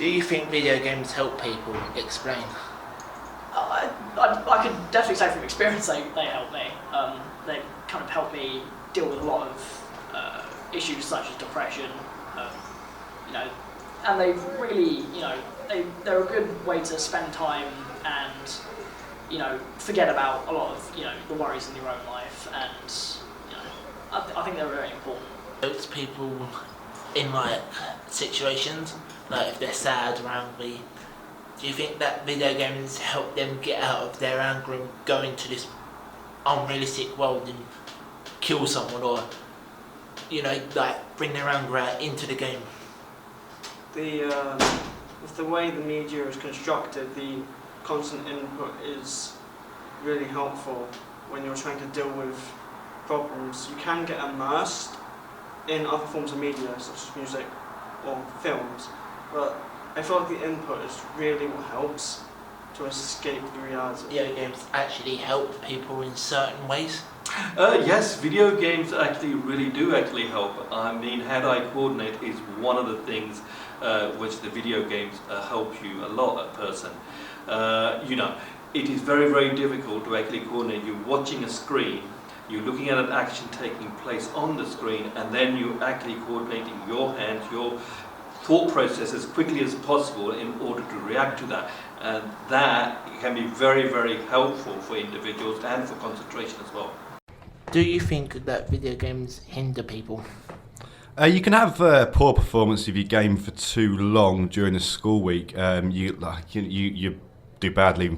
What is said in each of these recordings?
Do you think video games help people? Explain. I could definitely say from experience they help me. They kind of help me deal with a lot of issues such as depression, you know, and they really, you know, they're a good way to spend time and, you know, forget about a lot of, you know, the worries in your own life, and, you know, I think they're very important. Helps people in like situations, like if they're sad or angry. Do you think that video games help them get out of their anger and go into this unrealistic world and kill someone, or, you know, like bring their anger out into the game? With the way the media is constructed, the constant input is really helpful when you're trying to deal with problems. You can get immersed in other forms of media, such as music or films, but I feel like the input is really what helps to escape the reality. Video games actually help people in certain ways? Yes, video games actually really do help. I mean, hand-eye coordinate is one of the things which the video games help you a lot, a person. You know, it is very, very difficult to actually coordinate. You're watching a screen, you're looking at an action taking place on the screen, and then you're actually coordinating your hands, your thought process as quickly as possible in order to react to that. And that can be very, very helpful for individuals and for concentration as well. Do you think that video games hinder people? You can have poor performance if you game for too long during the school week. You do badly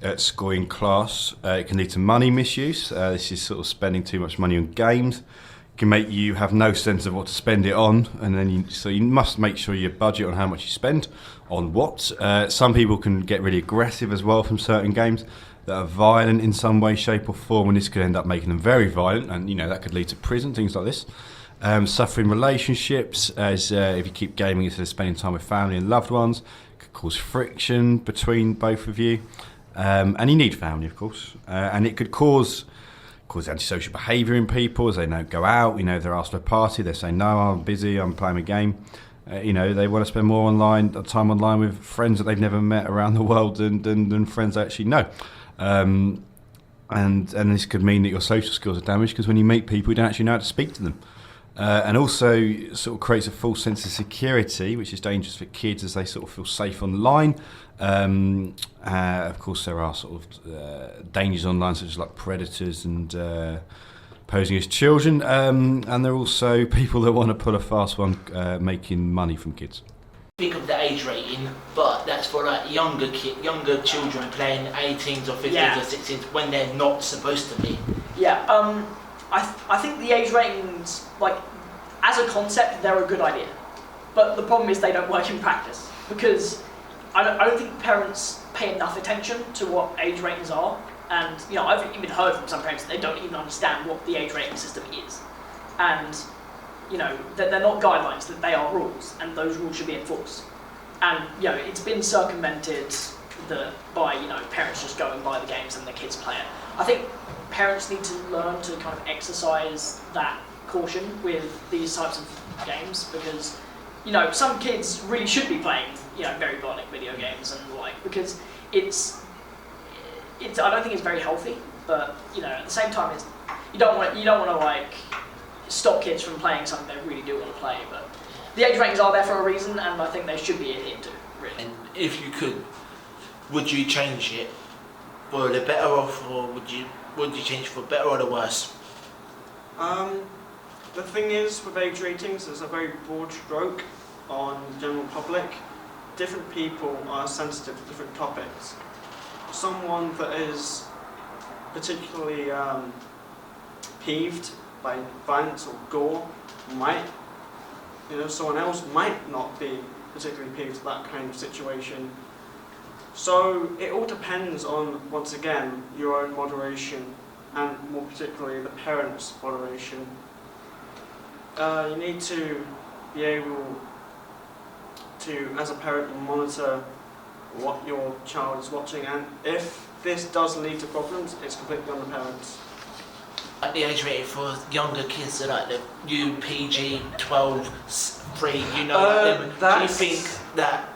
at school in class. It can lead to money misuse. This is sort of spending too much money on games. It can make you have no sense of what to spend it on, and then so you must make sure you budget on how much you spend on what. Some people can get really aggressive as well from certain games that are violent in some way, shape or form, and this could end up making them very violent, and you know that could lead to prison, things like this. Suffering relationships, as if you keep gaming instead of spending time with family and loved ones, it could cause friction between both of you, and you need family, of course, and it could cause antisocial behaviour in people as they don't go out. You know, if they're asked to a party, they say no, I'm busy, I'm playing a game. You know, they want to spend more time online with friends that they've never met around the world than friends they actually know. And this could mean that your social skills are damaged, because when you meet people, you don't actually know how to speak to them. And also sort of creates a false sense of security, which is dangerous for kids as they sort of feel safe online. Of course, there are sort of dangers online, such as like predators and posing as children. And there are also people that want to pull a fast one, making money from kids. Think of the age rating, but that's for like younger children playing 18s or 15s or 16s when they're not supposed to be. Yeah, I think the age ratings, like, as a concept, they're a good idea. But the problem is they don't work in practice, because I don't think parents pay enough attention to what age ratings are. And, you know, I've even heard from some parents that they don't even understand what the age rating system is. And, you know, they're not guidelines, that they are rules, and those rules should be enforced. And, you know, it's been circumvented by, you know, parents just going by the games and the kids play it. I think parents need to learn to kind of exercise that caution with these types of games, because, you know, some kids really should be playing, you know, very violent video games and like, because it's I don't think it's very healthy, but, you know, at the same time, you don't want to like stop kids from playing something they really do want to play. But the age ratings are there for a reason, and I think they should be adhered to, really. And if you could, would you change it for the better off, or would you change it for better or the worse? The thing is, with age ratings, there's a very broad stroke on the general public. Different people are sensitive to different topics. Someone that is particularly peeved by violence or gore might, you know, someone else might not be particularly peeved at that kind of situation. So it all depends on, once again, your own moderation, and more particularly the parents' moderation. You need to be able to, as a parent, monitor what your child is watching, and if this does lead to problems, it's completely on the parents. Like the age rating for younger kids, so like the UPG 12, 3, you know, do you think that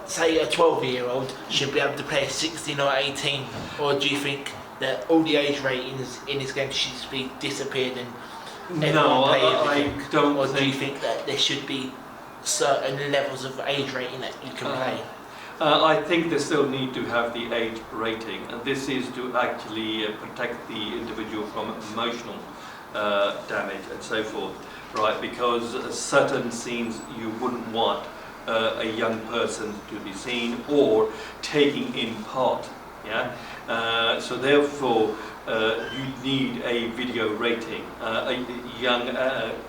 say a 12-year-old should be able to play a 16 or 18, or do you think that all the age ratings in this game should be disappeared and No, everyone play I everything? don't Or do you think. think that there should be certain levels of age rating that you can play? I think they still need to have the age rating, and this is to actually protect the individual from emotional damage and so forth, right? Because certain scenes you wouldn't want a young person to be seen or taking in part, yeah? So therefore, you need a video rating. A young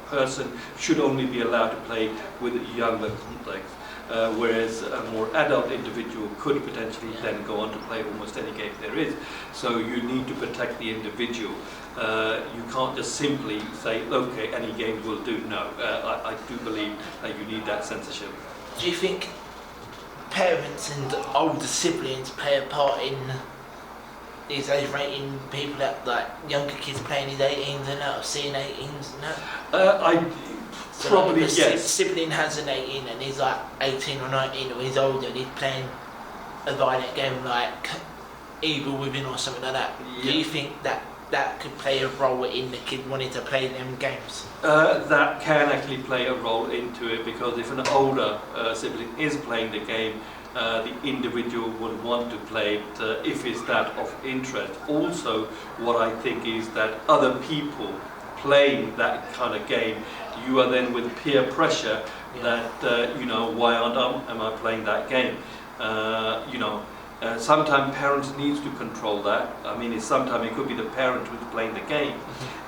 person should only be allowed to play with younger context. Whereas a more adult individual could potentially then go on to play almost any game there is. So you need to protect the individual. You can't just simply say, okay, any game will do. No, I do believe that you need that censorship. Do you think parents and older siblings play a part in these age rating people that like younger kids playing these 18s and out of seeing 18s and that? So probably like yes. Sibling has an 18 and he's like 18 or 19 or he's older and he's playing a violent game like Evil Within or something like that. Yeah. Do you think that that could play a role in the kid wanting to play them games? That can actually play a role into it, because if an older sibling is playing the game, the individual would want to play it if it's that of interest. Also, what I think is that other people playing that kind of game, you are then with peer pressure that, why am I playing that game? Sometimes parents need to control that. I mean, sometimes it could be the parent who's playing the game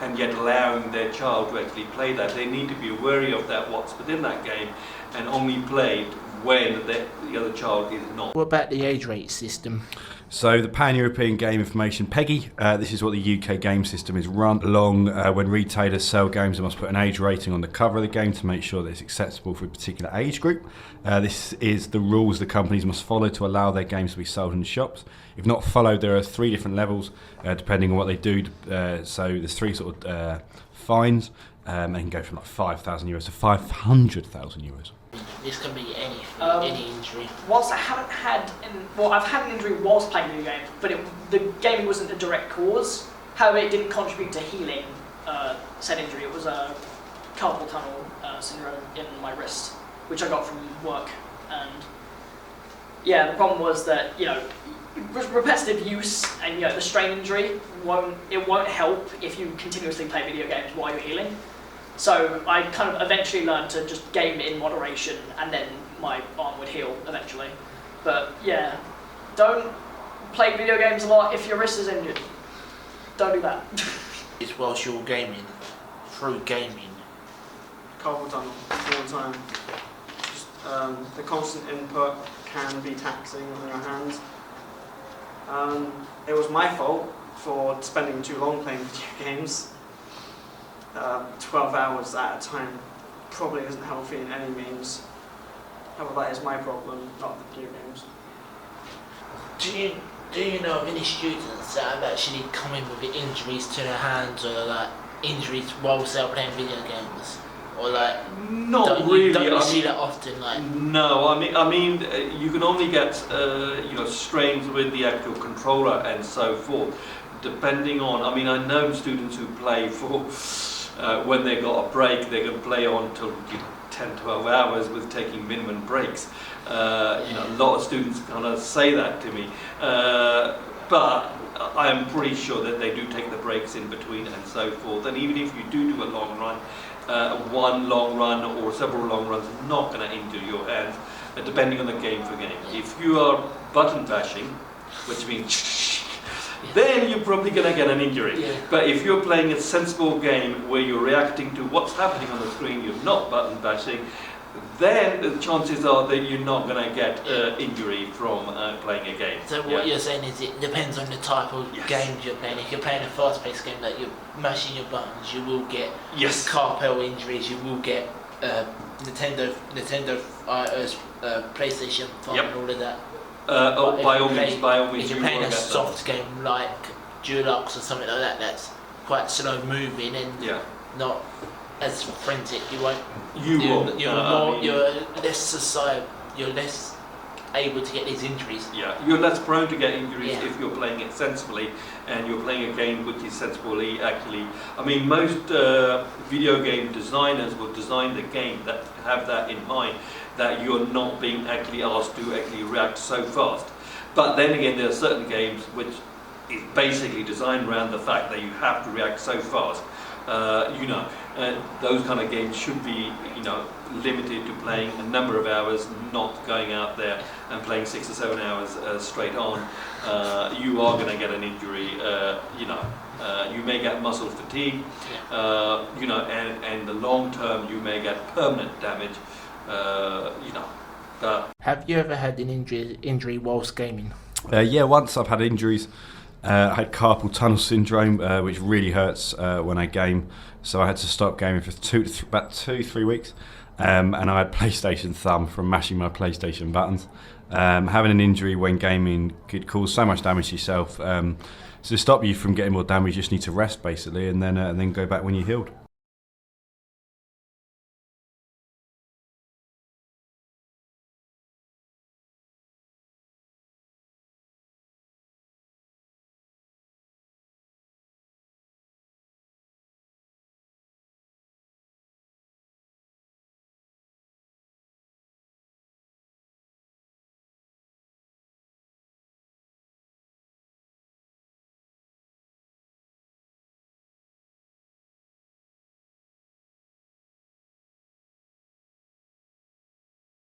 and yet allowing their child to actually play that. They need to be wary of that, what's within that game, and only play it when the other child is not. What about the age rate system? So the Pan-European Game Information, PEGI, this is what the UK game system is run along. When retailers sell games, they must put an age rating on the cover of the game to make sure that it's acceptable for a particular age group. This is the rules the companies must follow to allow their games to be sold in the shops. If not followed, there are 3 different levels depending on what they do. So there's 3 sort of fines. They can go from like €5,000 to €500,000. This can be anything, any injury. Whilst I haven't had, I've had an injury whilst playing video games, but the gaming wasn't a direct cause. However, it didn't contribute to healing said injury. It was a carpal tunnel syndrome in my wrist, which I got from work. And yeah, the problem was that repetitive use and the strain injury won't help if you continuously play video games while you're healing. So I kind of eventually learned to just game in moderation, and then my arm would heal eventually. But yeah, don't play video games a lot if your wrist is injured. Don't do that. It's whilst you're gaming, through gaming. Carpal tunnel all the time. Just, the constant input can be taxing on your hands. It was my fault for spending too long playing video games. 12 hours at a time probably isn't healthy in any means. However, that is my problem, not the video games. Do you know of any students that have actually come in with injuries to their hands or like injuries whilst they're playing video games? Or like Not really. Don't you see that often? Like No, I mean, you can only get strains with the actual controller and so forth, depending on. I mean, I know students who play for when they got a break, they can play on till 10, 12 hours with taking minimum breaks. A lot of students kind of say that to me, but I am pretty sure that they do take the breaks in between and so forth. And even if you do a long run, one long run or several long runs is not going to injure your hands, depending on the game for game. If you are button bashing, which means then you're probably going to get an injury. Yeah. But if you're playing a sensible game where you're reacting to what's happening on the screen, you're not button bashing, then the chances are that you're not going to get injury from playing a game. So what you're saying is it depends on the type of games you're playing. If you're playing a fast-paced game that you're mashing your buttons, you will get carpal injuries, you will get Nintendo PlayStation 5 and all of that. By all means, if you're playing a soft game like Dulux or something like that, that's quite slow moving and not as frantic, you're less society, you're less able to get these injuries. Yeah, you're less prone to get injuries Yeah. if you're playing it sensibly and you're playing a game which is sensibly actually. I mean, most video game designers will design the game that have that in mind, that you're not being actually asked to actually react so fast. But then again, there are certain games which is basically designed around the fact that you have to react so fast. Those kind of games should be, limited to playing a number of hours, not going out there and playing 6 or 7 hours straight on. You are going to get an injury. You may get muscle fatigue. And the long term, you may get permanent damage. Have you ever had an injury whilst gaming? Yeah, once I've had injuries. I had carpal tunnel syndrome, which really hurts when I game. So I had to stop gaming for about 2-3 weeks. And I had PlayStation thumb from mashing my PlayStation buttons. Having an injury when gaming could cause so much damage to yourself. So to stop you from getting more damage, you just need to rest basically, and then go back when you're healed.